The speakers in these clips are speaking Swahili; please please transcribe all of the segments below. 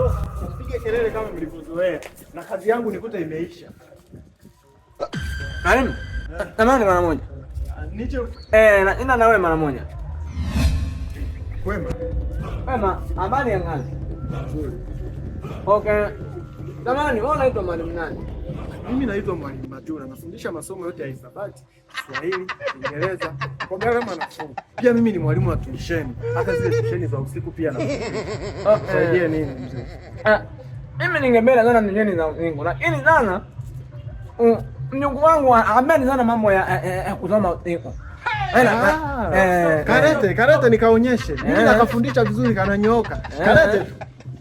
Usipige kelele kama mlivyozoea. Na kazi yangu nikuta imeisha. Karimu. Tamani mara moja. Nicho. Ina na wewe mara moja. Kwema. Kwema, habari ya ngazi? Nzuri. Okay. Tamani, wewe unaitwa mwalimu nani? Mimi naitwa Mwalimu Matura, nafundisha masomo yote ya hisabati, Kiswahili, Kiingereza, kwa gharama nafuu. Pia mimi ni mwalimu wa tuisheni, hata zile tuisheni za usiku pia nafundisha. Saidie nini mzee? Mimi ningependa sana tuisheni za usiku, lakini sana mjukuu wangu hapendi sana mambo ya kusoma usiku. Karate nikaonyeshe. Mimi nakafundisha vizuri kananyooka. Karate tu.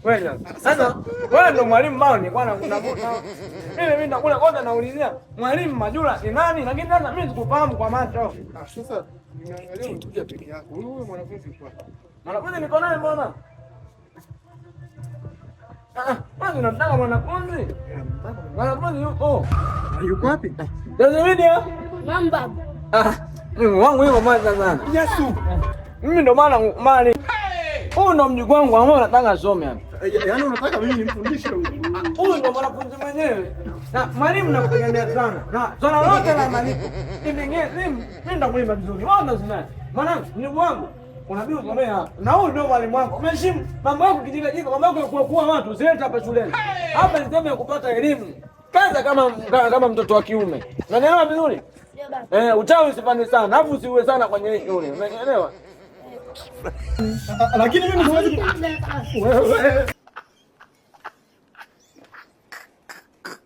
Wewe sasa wewe ndo mwalimu bao ni bwana unakuta. Mimi nakula kwanza naulizia mwalimu Majura ni nani, lakini sasa mimi sikufahamu kwa macho. Sasa niangalia mtuja peke yako. Wewe mwanafunzi kwa. Mwanafunzi niko naye mbona? Wewe unataka mwanafunzi? Mwanafunzi yuko. Yuko wapi? Ndio video. Mamba. Mimi wangu yuko mbali sana. Yesu. Mimi ndo maana mali. Huyu ndo mjukuu wangu ambao nataka asome hapa. Yaani unataka mimi nimfundishe huyu? Huyu ndo mwanafunzi mwenyewe. Na mwalimu nakutegemea sana. Na swala lote la malipo. Mimi ndo kulipa vizuri. Wao ndo zinani. Mwanangu, mjukuu wangu unabidi usomea hapa. Na huyu ndo mwalimu wangu. Umeheshimu mambo yako kijika, mambo yako kuwa watu usilete hapa shuleni. Hapa ni sehemu ya kupata elimu. Kaza kama mtoto wa kiume. Unanielewa vizuri? Uchawi usifanye sana. Alafu usiwe sana kwenye shule. Umeelewa? Lakini mimi siwezi